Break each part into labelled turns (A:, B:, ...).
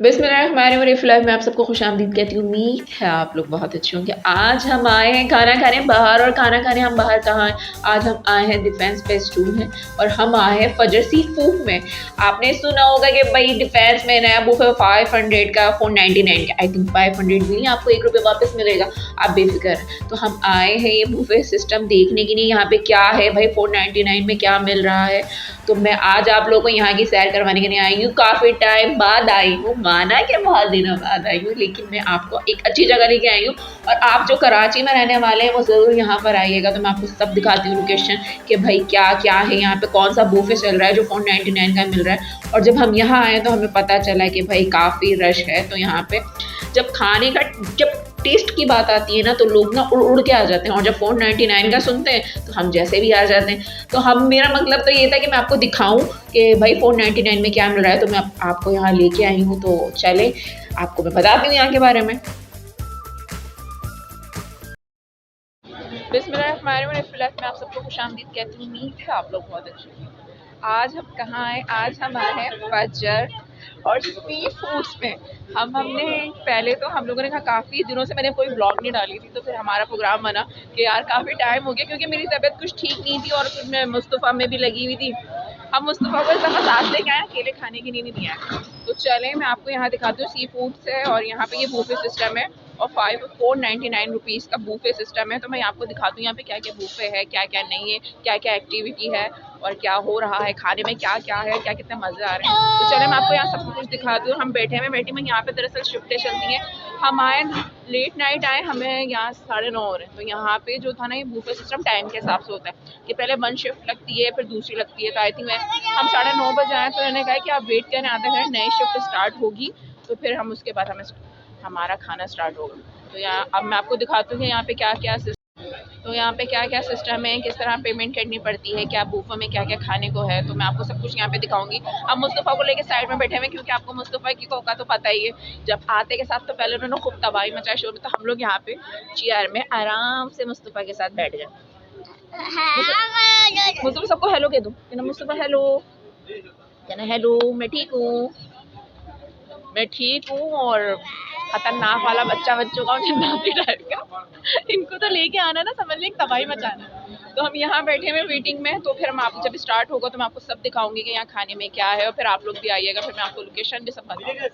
A: बिस्मिल्लाहिर्रहमानिर्रहीम। मैं आप सबको खुशामदीद कहती हूँ। उम्मीद है आप लोग बहुत अच्छे होंगे। आज हम आए हैं खाना खाने बाहर, और खाना खाने हम बाहर कहाँ हैं? आज हम आए हैं डिफेंस फेज 2 में, और हम आए हैं फजर सी फूड में। आपने सुना होगा कि भाई डिफेंस में नया बुक है 500 का, 499 का। आई थिंक 500 भी नहीं, आपको ₹1 वापस मिलेगा, आप बेफिक्र। तो हम आए हैं ये बुफे सिस्टम देखने के लिए, यहाँ पे क्या है भाई, 499 में क्या मिल रहा है। तो मैं आज आप लोगों को यहाँ की सैर करवाने के लिए आई हूँ। काफ़ी टाइम बाद आई हूँ, माना कि बहुत दिनों बाद आई हूँ, लेकिन मैं आपको एक अच्छी जगह लेके आई हूँ। और आप जो कराची में रहने वाले हैं वो ज़रूर यहाँ पर आइएगा। तो मैं आपको सब दिखाती हूँ लोकेशन, कि भाई क्या क्या है यहाँ पे, कौन सा बूफे चल रहा है जो 499 का मिल रहा है। और जब हम यहाँ आए तो हमें पता चला कि भाई काफ़ी रश है। तो यहाँ पे जब खाने का, जब टेस्ट की बात आती है ना, तो लोग ना उड़ उड़ के आ जाते हैं, और जब 499 का सुनते हैं तो हम जैसे भी आ जाते हैं। तो हम, मेरा मतलब तो ये था कि मैं आपको दिखाऊं कि भाई 499 में क्या मिल रहा है। तो मैं आपको यहाँ लेके आई हूँ। तो चले आपको मैं बताती हूँ यहाँ के बारे में। बिस्मिल्लाहिर्रहमानिर्रहीम। मैं आप सबको खुशामदीद कहती हूँ। उम्मीद है आप लोग बहुत अच्छे हैं। आज हम कहाँ आए? आज हम आए हैं फजर और सी फूड्स में। हमने पहले तो हम लोगों ने कहा, काफ़ी दिनों से मैंने कोई ब्लॉग नहीं डाली थी, तो फिर हमारा प्रोग्राम बना कि यार काफ़ी टाइम हो गया, क्योंकि मेरी तबीयत कुछ ठीक नहीं थी और फिर मैं मुस्तफ़ा में भी लगी हुई थी। हम मुस्तफ़ा को इस दफ़ा साथ लेके आए, अकेले खाने के लिए नहीं दिया है। तो चलें मैं आपको यहाँ दिखाती हूँ। सी फूड्स है और यहाँ पे ये बूफे सिस्टम है, और 499 रुपीज़ का बूफे सिस्टम है। तो मैं आपको दिखाती हूँ यहाँ पे क्या क्या बूफे है, क्या क्या नहीं है, क्या क्या एक्टिविटी है, और क्या हो रहा है खाने में, क्या क्या है, क्या कितने मज़े आ रहे हैं। तो चले मैं आपको यहाँ सब कुछ दिखाती हूँ। हम बैठे में यहाँ पे दरअसल शिफ्टें चलती हैं। हम आए लेट नाइट आए, हमें यहाँ 9:30 हो रहे हैं। तो यहाँ पे जो था ना, ये बूफे सिस्टम टाइम के हिसाब से होता है कि पहले 1 शिफ्ट लगती है, फिर दूसरी लगती है। तो आई थिंक हम 9:30 बजे आए, तो उन्होंने कहा कि आप वेट करें, आधे घंटे नई शिफ्ट स्टार्ट होगी, तो फिर हम उसके बाद हमारा खाना स्टार्ट होगा। तो यहाँ अब मैं आपको दिखाती हूँ कि यहाँ पे क्या क्या, तो यहाँ पे क्या क्या सिस्टम है, किस तरह पेमेंट करनी पड़ती है, क्या बूफे में क्या क्या खाने को है। तो मैं आपको सब कुछ यहाँ पे दिखाऊंगी। अब मुस्तफ़ा को लेके साइड में बैठे हुए, क्योंकि आपको मुस्तफ़ा की का तो पता ही है, जब आते के साथ तो पहले उन्होंने खूब तबाही मचाई शोर में। तो हम लोग यहाँ पे चेयर में आराम से मुस्तफ़ा के साथ बैठ गए। मुस्तफ़ा सबको हेलो कह दो, कहना मुस्तफ़ा हेलो, कहना हेलो, मैं ठीक हूँ, मैं ठीक हूँ। और खतरनाक वाला बच्चा, बच्चों का जन्नती टाइप का, इनको तो लेके आना ना, समझ लें तबाही मचाना। तो हम यहाँ बैठे हुए वेटिंग में। तो फिर हम आप जब स्टार्ट होगा तो मैं आपको सब दिखाऊंगी कि यहाँ खाने में क्या है, और फिर आप लोग भी आइएगा, फिर मैं आपको लोकेशन भी सब बताऊंगी।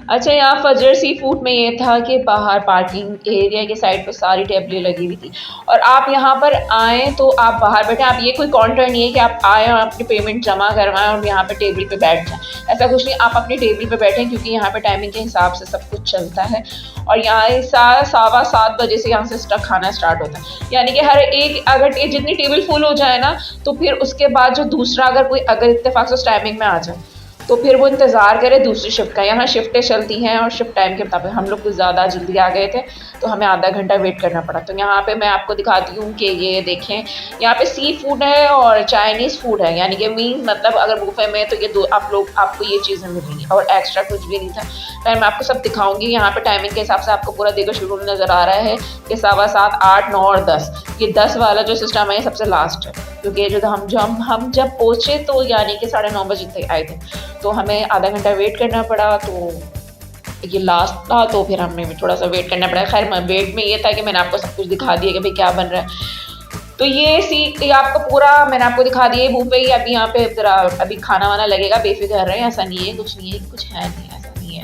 A: अच्छा, यहाँ फजर सी फूड में ये था कि बाहर पार्किंग एरिया के साइड पे सारी टेबलें लगी हुई थी, और आप यहाँ पर आएँ तो आप बाहर बैठे। आप, ये कोई काउंटर नहीं है कि आप आएँ और अपनी पेमेंट जमा करवाएं और यहाँ पे टेबल पे बैठ जाएं। ऐसा कुछ नहीं, आप अपनी टेबल पे बैठें, क्योंकि यहाँ पे टाइमिंग के हिसाब से सब कुछ चलता है। और यहाँ 7:15 बजे से यहाँ से खाना स्टार्ट होता है। यानी कि हर एक, अगर जितनी टेबल फुल हो जाए ना, तो फिर उसके बाद जो दूसरा, अगर इत्तेफाक से उस टाइमिंग में आ जाए, तो फिर वो इंतज़ार करे दूसरी शिफ्ट का। यहाँ शिफ्टें चलती हैं और शिफ्ट टाइम के मुताबिक हम लोग कुछ ज़्यादा जल्दी आ गए थे, तो हमें आधा घंटा वेट करना पड़ा। तो यहाँ पे मैं आपको दिखाती हूँ कि ये देखें, यहाँ पे सी फूड है और चाइनीज़ फूड है। यानी कि मीन मतलब अगर बुफे में तो ये दो आपको ये चीज़ें मिलेंगी, और एक्स्ट्रा कुछ भी नहीं था। फिर मैं आपको सब दिखाऊंगी। यहाँ पे टाइमिंग के हिसाब से आपको पूरा देखो शेड्यूल नज़र आ रहा है कि 7:15, 8, 9 और 10। ये 10 वाला जो सिस्टम है ये सबसे लास्ट है, क्योंकि जो हम जब पहुँचे तो यानी कि 9:30 बजे तक आए थे, तो हमें आधा घंटा वेट करना पड़ा। तो ये लास्ट था, तो फिर हमने भी थोड़ा सा वेट करना पड़ा। खैर वेट में ये था कि मैंने आपको सब कुछ दिखा दिया कि भाई क्या बन रहा है। तो ये आपको पूरा मैंने आपको दिखा दिया बुफे ही। अभी यहाँ पे ज़रा अभी खाना वाना लगेगा, बेफिक्र रहे, ऐसा नहीं है कुछ नहीं है, कुछ है नहीं, ऐसा नहीं है।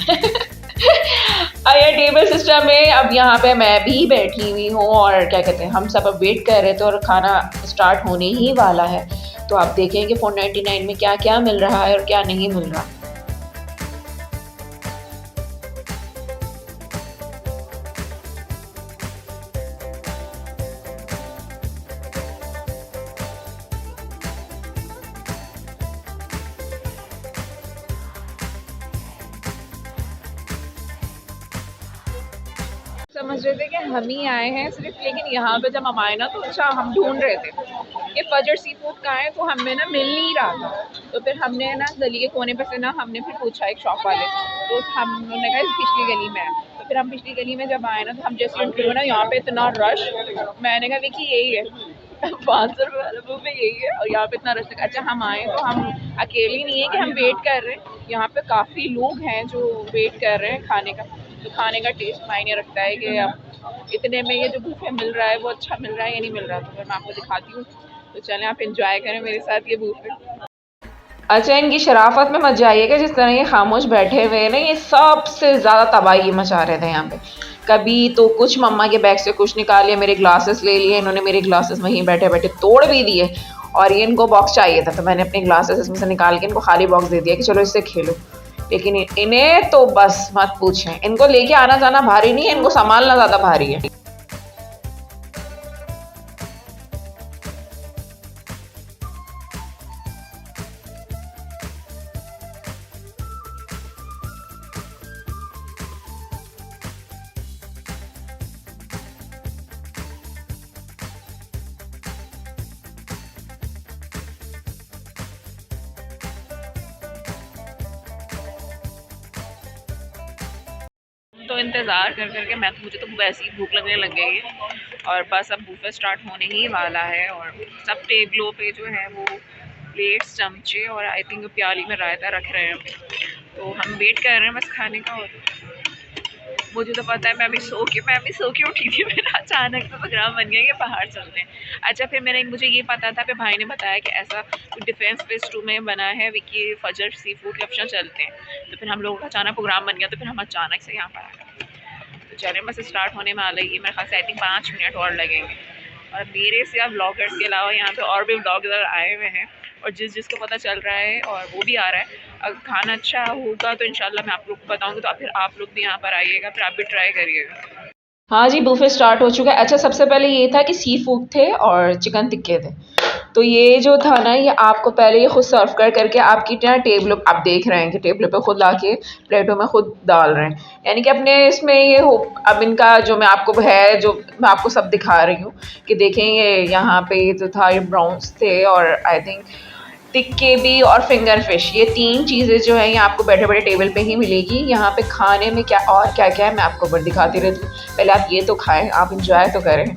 A: ये टेबल सिस्टम है। अब यहाँ पे मैं भी बैठी हुई हूँ, और क्या कहते हैं, हम सब अब वेट कर रहे थे, और खाना स्टार्ट होने ही वाला है। तो आप देखें कि 499 में क्या क्या मिल रहा है और क्या नहीं मिल रहा। समझ रहे थे कि हम ही आए हैं सिर्फ, लेकिन यहाँ पे जब हम आए ना, तो अच्छा हम ढूंढ रहे थे कि फजर सी फूड कहाँ है, तो हमें ना मिल नहीं रहा था। तो फिर हमने ना गली के कोने पे से ना, हमने फिर पूछा एक शॉप वाले से, तो हमने कहा इस पिछली गली में है। तो फिर हम पिछली गली में जब आए ना, तो हम जैसे इंटरव्यू ना, यहाँ पे इतना रश, मैंने कहा देखिए यही है। ₹500 वाला बुफे यही है और यहाँ पे इतना रश लगा। अच्छा हम आए तो हम अकेले नहीं है कि हम वेट कर रहे हैं, यहाँ पे काफ़ी लोग हैं जो वेट कर रहे हैं खाने का। तो खाने का टेस्ट मायने रखता है कि अब इतने में ये जो बुफे मिल रहा है वो अच्छा मिल रहा है या नहीं मिल रहा। तो फिर मैं आपको दिखाती हूँ, तो चलें आप इंजॉय करें मेरे साथ ये बुफे। अच्छा इनकी शराफत में मत जाइएगा, जिस तरह ये खामोश बैठे हुए हैं ना, ये सबसे ज़्यादा तबाही मचा रहे थे यहाँ पे। कभी तो कुछ मम्मा के बैग से कुछ निकाल लिया, मेरे ग्लासेस ले लिए इन्होंने, मेरे ग्लासेस वहीं बैठे बैठे तोड़ भी दिए। और ये इनको बॉक्स चाहिए था तो मैंने अपने ग्लासेस इसमें से निकाल के इनको खाली बॉक्स दे दिया कि चलो इससे खेलो। लेकिन इन्हें तो बस मत पूछें, इनको लेके आना जाना भारी नहीं है, इनको संभालना ज़्यादा भारी है। तो इंतज़ार कर करके मुझे तो वैसे ही भूख लगने लग गई है और बस अब बुफे स्टार्ट होने ही वाला है। और सब टेबलों पे जो है वो प्लेट्स, चमचे और आई थिंक प्याली में रायता रख रहे हैं। तो हम वेट कर रहे हैं बस खाने का। और मुझे तो पता है मैं अभी सो के उठी थी, मेरा अचानक से प्रोग्राम बन गया कि बाहर चलते हैं। अच्छा फिर मुझे ये पता था, फिर भाई ने बताया कि ऐसा डिफेंस फेज 2 में बना है विकी फजर सी फूड के ऑप्शन चलते हैं। तो फिर हम लोगों का अचानक प्रोग्राम बन गया, तो फिर हम अचानक से यहाँ पर आ गए। तो चलें बस स्टार्ट होने में आ रही है, मेरे ख्याल से आई थिंक 5 मिनट और लगेंगे। और मेरे से अब ब्लॉगर्स के अलावा यहाँ पे और भी ब्लॉगर आए हुए हैं और जिसको पता चल रहा है और वो भी आ रहा है। अगर खाना अच्छा होगा तो इंशाल्लाह मैं आप लोग को बताऊँगी, तो फिर आप लोग भी यहाँ पर आइएगा, फिर आप भी ट्राई करिएगा। हाँ जी बुफे स्टार्ट हो चुका है। अच्छा सबसे पहले ये था कि सी फूड थे और चिकन टिक्के थे। तो ये जो था ना, ये आपको पहले ये खुद सर्व कर करके आपकी ना टेबल, आप देख रहे हैं कि टेबल पे खुद लाके प्लेटों में खुद डाल रहे हैं, यानी कि अपने इसमें ये हो। अब इनका जो मैं आपको है, जो मैं आपको सब दिखा रही हूँ कि देखें, ये यहाँ पे जो था ये ब्राउन्स थे और आई थिंक टिक्के भी और फिंगर फिश, ये 3 चीज़ें जो है ये आपको बैठे बैठे टेबल पे ही मिलेगी। यहाँ पे खाने में क्या और क्या क्या है मैं आपको ऊपर दिखाती रहती हूँ। पहले आप ये तो खाएं, आप इंजॉय तो करें।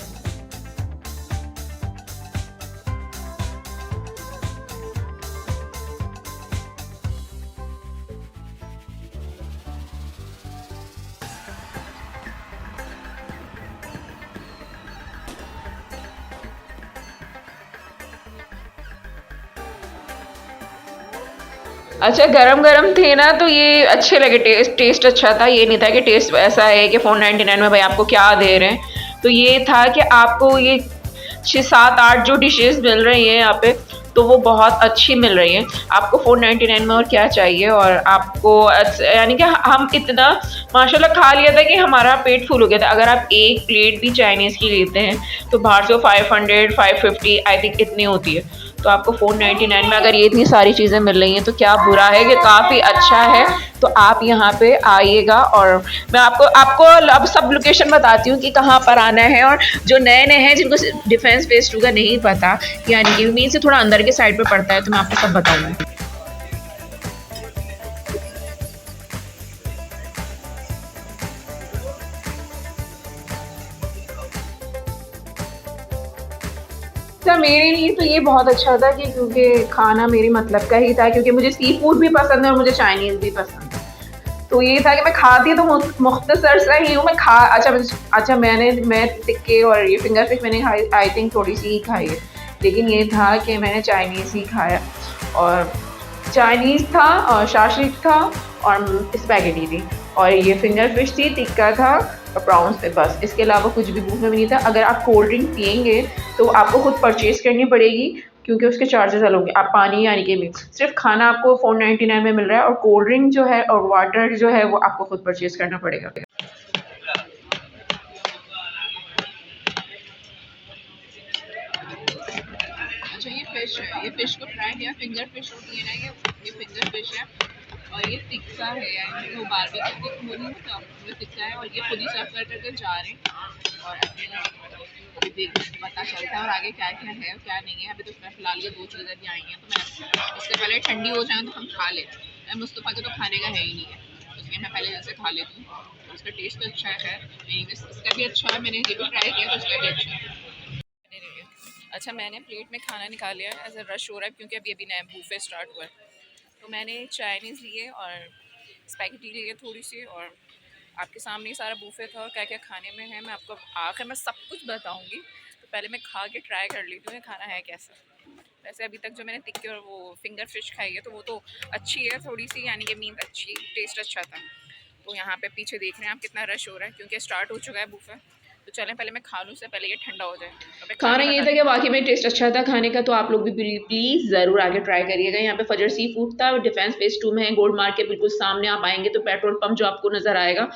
A: अच्छा गरम गरम थे ना तो ये अच्छे लगे, टेस्ट अच्छा था। ये नहीं था कि टेस्ट ऐसा है कि 499 में भाई आपको क्या दे रहे हैं। तो ये था कि आपको ये 6 7 8 जो डिशेस मिल रही हैं यहाँ पे, तो वो बहुत अच्छी मिल रही है। आपको 499 में और क्या चाहिए। और आपको यानी कि हम इतना माशाल्लाह खा लिया था कि हमारा पेट फुल हो गया था। अगर आप एक प्लेट भी चाइनीज़ की लेते हैं तो बाहर से 500 550 आई थिंक इतनी होती है। तो आपको 499 में अगर ये इतनी सारी चीज़ें मिल रही हैं तो क्या बुरा है, कि काफ़ी अच्छा है। तो आप यहाँ पे आइएगा और मैं आपको अब सब लोकेशन बताती हूँ कि कहाँ पर आना है। और जो नए नए हैं जिनको डिफेंस फेज 2 का नहीं पता, यानी कि मीन से थोड़ा अंदर के साइड पे पड़ता है, तो मैं आपको सब बताऊँगी। अच्छा मेरे लिए तो ये बहुत अच्छा था कि क्योंकि खाना मेरे मतलब का ही था, क्योंकि मुझे सी फूड भी पसंद है और मुझे चाइनीज़ भी पसंद है। तो ये था कि मैं खाती तो मुख्तसर सा ही हूँ, मैं खा अच्छा मैं टिक्के और ये फिंगर फिश मैंने खाई, आई थिंक थोड़ी सी ही खाई है। लेकिन ये था कि मैंने चाइनीज़ ही खाया, और चाइनीज़ था और शाशिक था और स्पैगेटी थी और ये फिंगर फिश थी, टिक्का था और प्रॉन्स थे। बस इसके अलावा कुछ भी भूख में भी नहीं था। अगर आप कोल्ड ड्रिंक पियेंगे तो आपको खुद परचेज़ करनी पड़ेगी, क्योंकि उसके चार्जेस अलग होंगे। आप पानी यानी कि सिर्फ खाना आपको 499 में मिल रहा है और कोल्ड ड्रिंक जो है और वाटर जो है वो आपको खुद परचेज़ करना पड़ेगा। अच्छा ये फिश है, ये फिश को फ्राई किया, फिंगर फिश होती है ना, ये फिंगर फिश है और ये तिक्का है, यानी वो बारबेक्यू की बोली ना, वो तिक्का है और ये खुद ही सर्व कर करके जा रहे हैं। और अभी देख पता चलता है और आगे क्या क्या है क्या नहीं है। अभी तो फिलहाल ये 2 चीज़ें भी आई हैं, तो मैं इससे पहले ठंडी हो जाए तो हम खा लें। मैं मुस्तफ़ा के तो खाने का है ही नहीं है, इसलिए मैं पहले जैसे खा लेती हूँ। तो इसका टेस्ट तो अच्छा है, इसका भी अच्छा है, मैंने ये भी ट्राई किया तो इसका भी अच्छा है।
B: अच्छा, मैंने प्लेट में खाना निकाल लिया है, ऐसा रश हो रहा है क्योंकि अभी अभी नया बूफे स्टार्ट हुआ है। तो मैंने चाइनीज़ लिए और स्पैगेटी लिए थोड़ी सी, और आपके सामने ही सारा बूफे था और क्या क्या खाने में है मैं आपको आखिर में सब कुछ बताऊंगी। तो पहले मैं खा के ट्राई कर लेती हूँ ये खाना है कैसा। वैसे अभी तक जो मैंने टिक्के और वो फिंगर फिश खाई है तो वो तो अच्छी है थोड़ी सी, यानी कि मीन अच्छी, टेस्ट अच्छा था। तो यहाँ पे पीछे देख रहे हैं आप कितना रश हो रहा है क्योंकि स्टार्ट हो चुका है बूफे। तो चलें पहले मैं खा लूँ, उससे पहले ये ठंडा हो जाए तो मैं खा
A: खाना
B: के
A: ये था
B: बताती
A: कि
B: हूँ।
A: वाक़ई में टेस्ट अच्छा था खाने का, तो आप लोग भी प्लीज़ ज़रूर आके ट्राई करिएगा। यहाँ पे फजर सी फूड था, डिफेंस फेज़ 2 में है, गोल्ड मार्क के बिल्कुल सामने आप आएँगे तो पेट्रोल पंप जो आपको नज़र आएगा,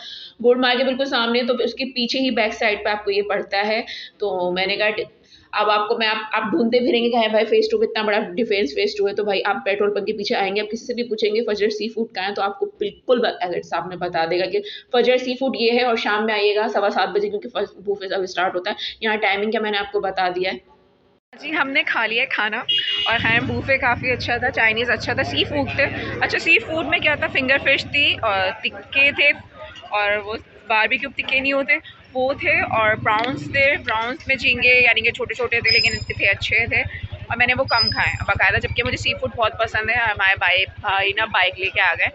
A: गोल्ड मार्क के बिल्कुल सामने, तो उसके पीछे ही बैक साइड पे आपको ये पड़ता है। तो मैंने कहा अब आपको मैं आप ढूँढते फिरेंगे कि भाई फेज़ 2 कितना बड़ा डिफेंस फेज़ 2 है, तो भाई आप पेट्रोल पंप के पीछे आएँगे, आप किसी से भी पूछेंगे फजर सी फूड कहाँ है, तो आपको बिल्कुल सामने बता देगा कि फजर सी फूड ये है, और शाम में आइएगा 7:15 बजे, क्योंकि फर्स्ट बूफे अभी स्टार्ट होता है। यहाँ टाइमिंग क्या मैंने आपको बता दिया है।
B: जी हमने खा लिया खाना, और हाँ बूफे काफ़ी अच्छा था, चाइनीज़ अच्छा था, सी फूड थे। अच्छा, सी फूड में क्या था, फिंगर फिश थी और टिक्के थे, और वो बारबेक्यू टिक्के नहीं होते वो थे, और प्राउंस थे। प्राउंस में झींगे यानी कि छोटे छोटे थे लेकिन थे अच्छे थे, और मैंने वो कम खाए बाकायदा, जबकि मुझे सी फूड बहुत पसंद है। हमारे भाई ना बाइक लेके आ गए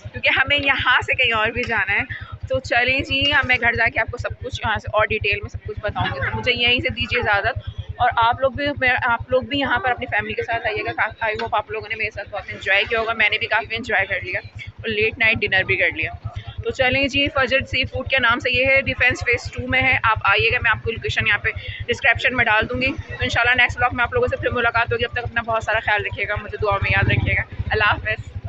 B: क्योंकि हमें यहाँ से कहीं और भी जाना है। तो चलिए जी, अब मैं घर जाके आपको सब कुछ यहाँ से और डिटेल में सब कुछ बताऊँगी। तो मुझे यहीं से दीजिए इजाज़त, और आप लोग भी यहाँ पर अपनी फैमिली के साथ आइएगा। आई होप आप लोगों ने मेरे साथ बहुत इन्जॉय किया होगा, मैंने भी काफ़ी इन्जॉय कर लिया और लेट नाइट डिनर भी कर लिया। तो चलें जी, फजर सी फूड के नाम से ये है, डिफेंस फेज़ 2 में है। आप आइएगा, मैं आपको लोकेशन यहाँ पे डिस्क्रिप्शन में डाल दूँगी। तो इंशाल्लाह नेक्स्ट व्लॉग में आप लोगों से फिर मुलाकात होगी। अब तक अपना बहुत सारा ख्याल रखिएगा, मुझे दुआ में याद रखिएगा। अल्लाह हाफ़िज़।